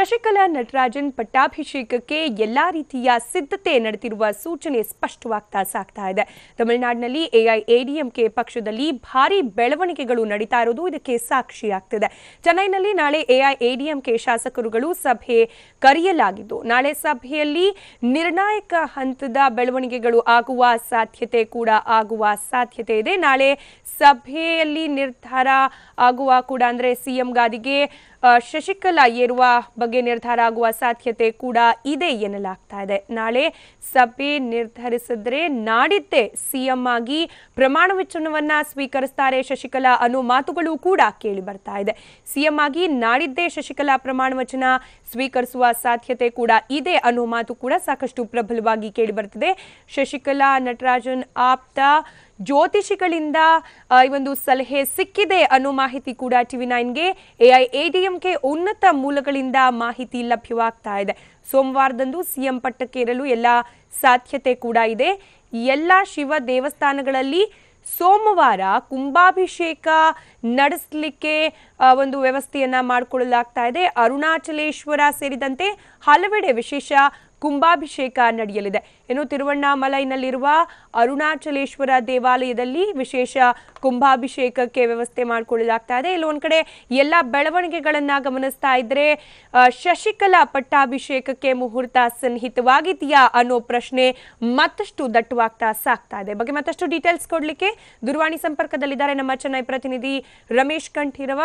ಶಶಿಕಲಾ ನಟರಾಜನ್ ಪಟ್ಟಾಭಿಷೇಕಕ್ಕೆ ಎಲ್ಲಾ ರೀತಿಯ ಸಿದ್ಧತೆ ನಡೆದಿರುವ ಸೂಚನೆ ಸ್ಪಷ್ಟವಾಗ್ತಾ ಸಾಗ್ತಾ ಇದೆ. ತಮಿಳುನಾಡಿನಲ್ಲಿ ಎಐಎಡಿಎಂಕೆ ಪಕ್ಷದಲ್ಲಿ ಭಾರಿ ಬೆಳವಣಿಗೆಗಳು ನಡೀತಾ ಇರೋದು ಇದಕ್ಕೆ ಸಾಕ್ಷಿಯಾಗ್ತಿದೆ. ಚೆನ್ನೈನಲ್ಲಿ ನಾಳೆ ಎಐಎಡಿಎಂಕೆ ಶಾಸಕರುಗಳು ಸಭೆ ಕರೆಯಲಾಗಿದ್ದು ನಾಳೆ ಸಭೆಯಲ್ಲಿ ನಿರ್ಣಾಯಕ ಹಂತದ ಬೆಳವಣಿಗೆಗಳು ಆಗುವ ಸಾಧ್ಯತೆ ಕೂಡ ಇದೆ. ನಾಳೆ ಸಭೆಯಲ್ಲಿ ನಿರ್ಧಾರ ಆಗುವ ಕೂಡ ಅಂದ್ರೆ ಸಿಎಂ ಗಾದಿಗೆ ಶಶಿಕಲಾ ಏರುವ ಬಗ್ಗೆ ನಿರ್ಧಾರ ಆಗುವ ಸಾಧ್ಯತೆ ಕೂಡ ಇದೆ ಎನ್ನಲಾಗ್ತಾ ಇದೆ. ನಾಳೆ ಸಭೆ ನಿರ್ಧರಿಸಿದ್ರೆ ನಾಡಿದ್ದೇ ಸಿಎಂ ಆಗಿ ಪ್ರಮಾಣ ವಚನವನ್ನ ಸ್ವೀಕರಿಸುತ್ತಾರೆ ಶಶಿಕಲಾ ಅನ್ನೋ ಮಾತುಗಳು ಕೂಡ ಕೇಳಿ ಬರ್ತಾ ಇದೆ. ಸಿಎಂ ಆಗಿ ನಾಡಿದ್ದೇ ಶಶಿಕಲಾ ಪ್ರಮಾಣ ವಚನ ಸ್ವೀಕರಿಸುವ ಸಾಧ್ಯತೆ ಕೂಡ ಇದೆ ಅನ್ನೋ ಮಾತು ಕೂಡ ಸಾಕಷ್ಟು ಪ್ರಬಲವಾಗಿ ಕೇಳಿ ಬರ್ತಿದೆ. ಶಶಿಕಲಾ ನಟರಾಜನ್ ಆಪ್ತ ಜ್ಯೋತಿಷಿಗಳಿಂದ ಈ ಒಂದು ಸಲಹೆ ಸಿಕ್ಕಿದೆ ಅನ್ನೋ ಮಾಹಿತಿ ಕೂಡ ಟಿವಿ9ಗೆ ಎಐಎಡಿಎಂಕೆ ಉನ್ನತ ಮೂಲಗಳಿಂದ ಮಾಹಿತಿ ಲಭ್ಯವಾಗ್ತಾ ಇದೆ. ಸೋಮವಾರದಂದು ಸಿಎಂ ಪಟ್ಟಕ್ಕೇರಲು ಎಲ್ಲ ಸಾಧ್ಯತೆ ಕೂಡ ಇದೆ. ಎಲ್ಲ ಶಿವ ದೇವಸ್ಥಾನಗಳಲ್ಲಿ ಸೋಮವಾರ ಕುಂಭಾಭಿಷೇಕ ನಡೆಸಲಿಕ್ಕೆ ಒಂದು ವ್ಯವಸ್ಥೆಯನ್ನ ಮಾಡಿಕೊಳ್ಳಲಾಗ್ತಾ ಇದೆ. ಅರುಣಾಚಲೇಶ್ವರ ಸೇರಿದಂತೆ ಹಲವೆಡೆ ವಿಶೇಷ ಕುಂಭಾಭಿಷೇಕ ನಡೆಯಲಿದೆ. ಇನ್ನು ತಿರುವಣ್ಣಾಮಲೈನಲ್ಲಿರುವ ಅರುಣಾಚಲೇಶ್ವರ ದೇವಾಲಯದಲ್ಲಿ ವಿಶೇಷ ಕುಂಭಾಭಿಷೇಕಕ್ಕೆ ವ್ಯವಸ್ಥೆ ಮಾಡಿಕೊಳ್ಳಲಾಗ್ತಾ ಇದೆ. ಇಲ್ಲೊಂದ್ ಕಡೆ ಎಲ್ಲ ಬೆಳವಣಿಗೆಗಳನ್ನ ಗಮನಿಸ್ತಾ ಇದ್ರೆ ಶಶಿಕಲಾ ಪಟ್ಟಾಭಿಷೇಕಕ್ಕೆ ಮುಹೂರ್ತ ಸನ್ನಿಹಿತವಾಗಿದೆಯಾ ಅನ್ನೋ ಪ್ರಶ್ನೆ ಮತ್ತಷ್ಟು ದಟ್ಟವಾಗ್ತಾ ಸಾಗ್ತಾ ಇದೆ. ಬಗ್ಗೆ ಮತ್ತಷ್ಟು ಡೀಟೇಲ್ಸ್ ಕೊಡ್ಲಿಕ್ಕೆ ದೂರವಾಣಿ ಸಂಪರ್ಕದಲ್ಲಿದ್ದಾರೆ ನಮ್ಮ ಚೆನ್ನೈ ಪ್ರತಿನಿಧಿ ರಮೇಶ್ ಕಂಠೀರವ.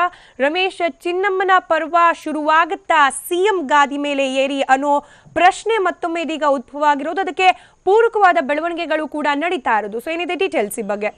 ರಮೇಶ್, ಚಿನ್ನಮ್ಮನ ಪರ್ವ ಶುರುವಾಗುತ್ತಾ ಸಿಎಂ ಗಾದಿ ಮೇಲೆ ಏರಿ ಅನ್ನೋ ಪ್ರಶ್ನೆ ಮತ್ತೊಮ್ಮೆ ಇದೀಗ ಉದ್ಭವ ಆಗಿರೋದು, ಅದಕ್ಕೆ ಪೂರಕವಾದ ಬೆಳವಣಿಗೆಗಳು ಕೂಡ ನಡೀತಾ ಇರೋದು. ಸೊ ಏನಿದೆ ಡೀಟೇಲ್ಸ್ ಈ ಬಗ್ಗೆ?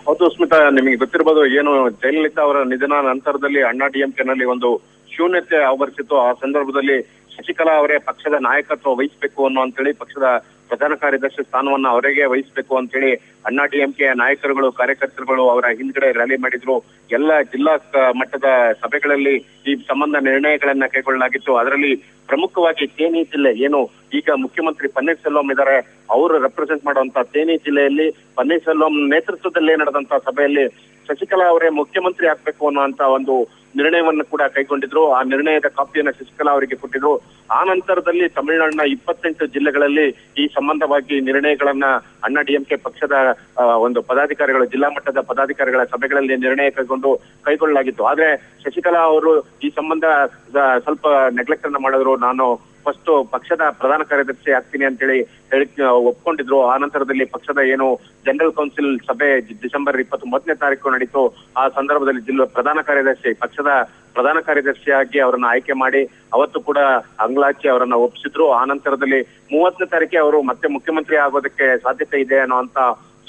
ಹೌದು ಸ್ಮಿತಾ, ನಿಮಗೆ ಗೊತ್ತಿರಬಹುದು ಏನು ಜಯಲಲಿತಾ ಅವರ ನಿಧನ ನಂತರದಲ್ಲಿ ಅಣ್ಣಾ ಡಿಎಂಕೆನಲ್ಲಿ ಒಂದು ಶೂನ್ಯತೆ ಆವರಿಸಿತ್ತು. ಆ ಸಂದರ್ಭದಲ್ಲಿ ಶಶಿಕಲಾ ಅವರೇ ಪಕ್ಷದ ನಾಯಕತ್ವ ವಹಿಸಬೇಕು ಅಂತೇಳಿ ಪಕ್ಷದ ಪ್ರಧಾನ ಕಾರ್ಯದರ್ಶಿ ಸ್ಥಾನವನ್ನ ಅವರಿಗೆ ವಹಿಸಬೇಕು ಅಂತೇಳಿ ಅಣ್ಣಾ ಡಿಎಂಕೆ ನಾಯಕರುಗಳು ಕಾರ್ಯಕರ್ತರುಗಳು ಅವರ ಹಿಂದ್ಗಡೆ ರ್ಯಾಲಿ ಮಾಡಿದ್ರು. ಎಲ್ಲ ಜಿಲ್ಲಾ ಮಟ್ಟದ ಸಭೆಗಳಲ್ಲಿ ಈ ಸಂಬಂಧ ನಿರ್ಣಯಗಳನ್ನ ಕೈಗೊಳ್ಳಲಾಗಿತ್ತು. ಅದರಲ್ಲಿ ಪ್ರಮುಖವಾಗಿ ತೇನಿ ಜಿಲ್ಲೆ ಏನು ಈಗ ಮುಖ್ಯಮಂತ್ರಿ ಪನ್ನೀರ್ ಸೆಲ್ವಂ ಇದ್ದಾರೆ, ಅವರು ರೆಪ್ರೆಸೆಂಟ್ ಮಾಡುವಂತ ತೇನಿ ಜಿಲ್ಲೆಯಲ್ಲಿ ಪನ್ನೀರ್ ಸೆಲ್ವಂ ನೇತೃತ್ವದಲ್ಲಿ ನಡೆದಂತ ಸಭೆಯಲ್ಲಿ ಶಶಿಕಲಾ ಅವರೇ ಮುಖ್ಯಮಂತ್ರಿ ಆಗ್ಬೇಕು ಅನ್ನುವಂತ ಒಂದು ನಿರ್ಣಯವನ್ನು ಕೂಡ ಕೈಗೊಂಡಿದ್ರು. ಆ ನಿರ್ಣಯದ ಕಾಪಿಯನ್ನ ಶಶಿಕಲಾ ಅವರಿಗೆ ಕೊಟ್ಟಿದ್ರು. ಆ ನಂತರದಲ್ಲಿ ತಮಿಳುನಾಡಿನ 28 ಜಿಲ್ಲೆಗಳಲ್ಲಿ ಈ ಸಂಬಂಧವಾಗಿ ನಿರ್ಣಯಗಳನ್ನ ಅಣ್ಣಾ ಡಿಎಂಕೆ ಪಕ್ಷದ ಒಂದು ಪದಾಧಿಕಾರಿಗಳು ಜಿಲ್ಲಾ ಮಟ್ಟದ ಪದಾಧಿಕಾರಿಗಳ ಸಭೆಗಳಲ್ಲಿ ನಿರ್ಣಯ ಕೈಗೊಳ್ಳಲಾಗಿತ್ತು. ಆದ್ರೆ ಶಶಿಕಲಾ ಅವರು ಈ ಸಂಬಂಧ ಸ್ವಲ್ಪ ನೆಗ್ಲೆಕ್ಟ್ ಅನ್ನ ಮಾಡಿದ್ರು. ನಾನು ಫಸ್ಟ್ ಪಕ್ಷದ ಪ್ರಧಾನ ಕಾರ್ಯದರ್ಶಿ ಆಗ್ತೀನಿ ಅಂತೇಳಿ ಒಪ್ಕೊಂಡಿದ್ರು. ಆ ನಂತರದಲ್ಲಿ ಪಕ್ಷದ ಏನು ಜನರಲ್ ಕೌನ್ಸಿಲ್ ಸಭೆ ಡಿಸೆಂಬರ್ 23ನೇ ತಾರೀಕು ನಡೀತು. ಆ ಸಂದರ್ಭದಲ್ಲಿ ಪಕ್ಷದ ಪ್ರಧಾನ ಕಾರ್ಯದರ್ಶಿಯಾಗಿ ಅವರನ್ನ ಆಯ್ಕೆ ಮಾಡಿ ಅವತ್ತು ಕೂಡ ಅಂಗ್ಲಾಚಿ ಅವರನ್ನ ಒಪ್ಪಿಸಿದ್ರು. ಆ ನಂತರದಲ್ಲಿ 30ನೇ ತಾರೀಕಿಗೆ ಅವರು ಮತ್ತೆ ಮುಖ್ಯಮಂತ್ರಿ ಆಗೋದಕ್ಕೆ ಸಾಧ್ಯತೆ ಇದೆ ಅನ್ನುವಂತ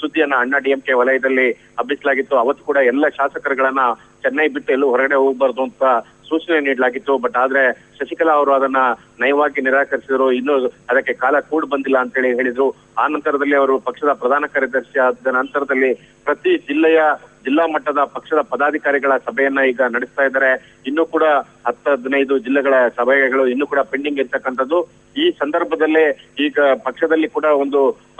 ಸುದ್ದಿಯನ್ನ ಅಣ್ಣಾ ಡಿಎಂಕೆ ವಲಯದಲ್ಲಿ ಹಬ್ಬಿಸಲಾಗಿತ್ತು. ಅವತ್ತು ಕೂಡ ಎಲ್ಲ ಶಾಸಕರುಗಳನ್ನ ಚೆನ್ನೈ ಬಿಟ್ಟು ಎಲ್ಲೂ ಹೊರಗಡೆ ಹೋಗ್ಬಾರ್ದು ಅಂತ ಸೂಚನೆ ನೀಡಲಾಗಿತ್ತು. ಬಟ್ ಆದ್ರೆ ಶಶಿಕಲಾ ಅವರು ಅದನ್ನ ನಯವಾಗಿ ನಿರಾಕರಿಸಿದ್ರು. ಇನ್ನು ಅದಕ್ಕೆ ಕಾಲ ಕೂಡ್ ಬಂದಿಲ್ಲ ಅಂತೇಳಿ ಹೇಳಿದ್ರು. ಆ ನಂತರದಲ್ಲಿ ಅವರು ಪಕ್ಷದ ಪ್ರಧಾನ ಕಾರ್ಯದರ್ಶಿ ಆದ ನಂತರದಲ್ಲಿ ಪ್ರತಿ ಜಿಲ್ಲಾ ಮಟ್ಟದ ಪಕ್ಷದ ಪದಾಧಿಕಾರಿಗಳ ಸಭೆಯನ್ನ ಈಗ ನಡೆಸ್ತಾ ಇದ್ದಾರೆ. ಇನ್ನು ಕೂಡ 10-15 ಜಿಲ್ಲೆಗಳ ಸಭೆಗಳು ಇನ್ನು ಕೂಡ ಪೆಂಡಿಂಗ್ ಇರ್ತಕ್ಕಂಥದ್ದು. ಈ ಸಂದರ್ಭದಲ್ಲೇ ಈಗ ಪಕ್ಷದಲ್ಲಿ ಕೂಡ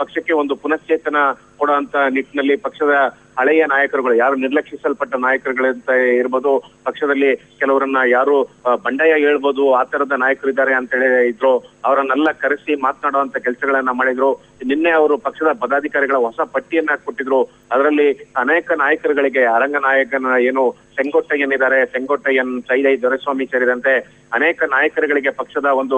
ಪಕ್ಷಕ್ಕೆ ಒಂದು ಪುನಶ್ಚೇತನ ಕೊಡುವಂತ ನಿಟ್ಟಿನಲ್ಲಿ ಪಕ್ಷದ ಹಳೆಯ ನಾಯಕರುಗಳು ಯಾರು ನಿರ್ಲಕ್ಷಿಸಲ್ಪಟ್ಟ ನಾಯಕರುಗಳಂತ ಇರ್ಬೋದು, ಪಕ್ಷದಲ್ಲಿ ಕೆಲವರನ್ನ ಯಾರು ಬಂಡಾಯ ಹೇಳ್ಬೋದು ಆ ತರದ ನಾಯಕರು ಇದ್ದಾರೆ ಅಂತ ಹೇಳಿ ಇದ್ರು, ಅವರನ್ನೆಲ್ಲ ಕರೆಸಿ ಮಾತನಾಡುವಂತ ಕೆಲಸಗಳನ್ನ ಮಾಡಿದ್ರು. ನಿನ್ನೆ ಅವರು ಪಕ್ಷದ ಪದಾಧಿಕಾರಿಗಳ ಹೊಸ ಪಟ್ಟಿಯನ್ನ ಕೊಟ್ಟಿದ್ರು. ಅದರಲ್ಲಿ ಅನೇಕ ನಾಯಕರುಗಳಿಗೆ ಅರಂಗ ನಾಯಕನ ಏನು ಸೆಂಗೋಟ್ಟಯ್ಯನ್ ಇದ್ದಾರೆ, ಸೆಂಗೋಟ್ಟಯ್ಯನ್, ಸೈದೈ ದೊರೆಸ್ವಾಮಿ ಸೇರಿದಂತೆ ಅನೇಕ ನಾಯಕರುಗಳಿಗೆ ಪಕ್ಷದ ಒಂದು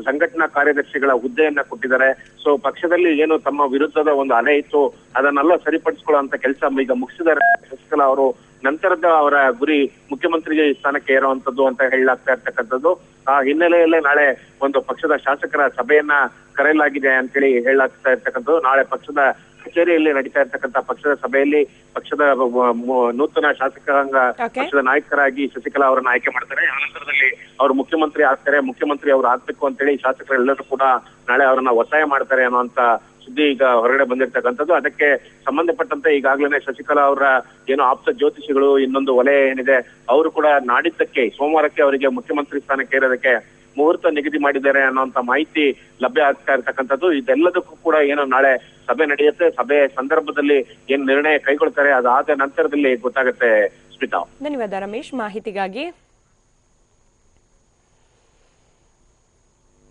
ಸಂಘಟನಾ ಕಾರ್ಯದರ್ಶಿಗಳ ಹುದ್ದೆಯನ್ನ ಕೊಟ್ಟಿದ್ದಾರೆ. ಸೊ ಪಕ್ಷದಲ್ಲಿ ಏನು ತಮ್ಮ ವಿರುದ್ಧದ ಒಂದು ಅಲೆ ಇತ್ತು ಅದನ್ನೆಲ್ಲ ಸರಿಪಡಿಸಿಕೊಳ್ಳುವಂತ ಕೆಲಸ ಈಗ ಮುಗಿಸಿದ್ದಾರೆ ಶಶಿಕಲಾ ಅವರು. ನಂತರದ ಅವರ ಗುರಿ ಮುಖ್ಯಮಂತ್ರಿ ಸ್ಥಾನಕ್ಕೆ ಏರುವಂತದ್ದು ಅಂತ ಹೇಳಲಾಗ್ತಾ ಇರ್ತಕ್ಕಂಥದ್ದು. ಆ ಹಿನ್ನೆಲೆಯಲ್ಲೇ ನಾಳೆ ಒಂದು ಪಕ್ಷದ ಶಾಸಕರ ಸಭೆಯನ್ನ ಕರೆಯಲಾಗಿದೆ ಅಂತೇಳಿ ಹೇಳಲಾಗ್ತಾ ಇರ್ತಕ್ಕಂಥದ್ದು. ನಾಳೆ ಪಕ್ಷದ ಕಚೇರಿಯಲ್ಲಿ ನಡೀತಾ ಇರ್ತಕ್ಕಂಥ ಪಕ್ಷದ ಸಭೆಯಲ್ಲಿ ಪಕ್ಷದ ನೂತನ ಶಾಸಕಾಂಗ ಪಕ್ಷದ ನಾಯಕರಾಗಿ ಶಶಿಕಲಾ ಅವರನ್ನ ಆಯ್ಕೆ ಮಾಡ್ತಾರೆ. ಆ ನಂತರದಲ್ಲಿ ಅವರು ಮುಖ್ಯಮಂತ್ರಿ ಆಗ್ತಾರೆ. ಮುಖ್ಯಮಂತ್ರಿ ಅವರು ಆಗ್ಬೇಕು ಅಂತೇಳಿ ಶಾಸಕರೆಲ್ಲರೂ ಕೂಡ ನಾಳೆ ಅವರನ್ನ ಒತ್ತಾಯ ಮಾಡ್ತಾರೆ ಅನ್ನುವಂತ ಸುದ್ದಿ ಈಗ ಹೊರಗಡೆ ಬಂದಿರ್ತಕ್ಕಂಥದ್ದು. ಅದಕ್ಕೆ ಸಂಬಂಧಪಟ್ಟಂತೆ ಈಗಾಗಲೇ ಶಶಿಕಲಾ ಅವರ ಏನು ಆಪ್ತ ಜ್ಯೋತಿಷಿಗಳು ಇನ್ನೊಂದು ವಲಯ ಏನಿದೆ ಅವರು ಕೂಡ ನಾಡಿದ್ದಕ್ಕೆ ಸೋಮವಾರಕ್ಕೆ ಅವರಿಗೆ ಮುಖ್ಯಮಂತ್ರಿ ಸ್ಥಾನಕ್ಕೆ ಏರೋದಕ್ಕೆ ಮುಹೂರ್ತ ನಿಗದಿ ಮಾಡಿದ್ದಾರೆ ಅನ್ನೋಂತ ಮಾಹಿತಿ ಲಭ್ಯ ಆಗ್ತಾ ಇರ್ತಕ್ಕಂಥದ್ದು. ಇದೆಲ್ಲದಕ್ಕೂ ಕೂಡ ಏನು ನಾಳೆ ಸಭೆ ನಡೆಯುತ್ತೆ. ಸಭೆ ಸಂದರ್ಭದಲ್ಲಿ ಏನ್ ನಿರ್ಣಯ ಕೈಗೊಳ್ತಾರೆ ಅದಾದ ನಂತರದಲ್ಲಿ ಗೊತ್ತಾಗುತ್ತೆ. ಸ್ಮಿತಾ, ಧನ್ಯವಾದ ರಮೇಶ್ ಮಾಹಿತಿಗಾಗಿ.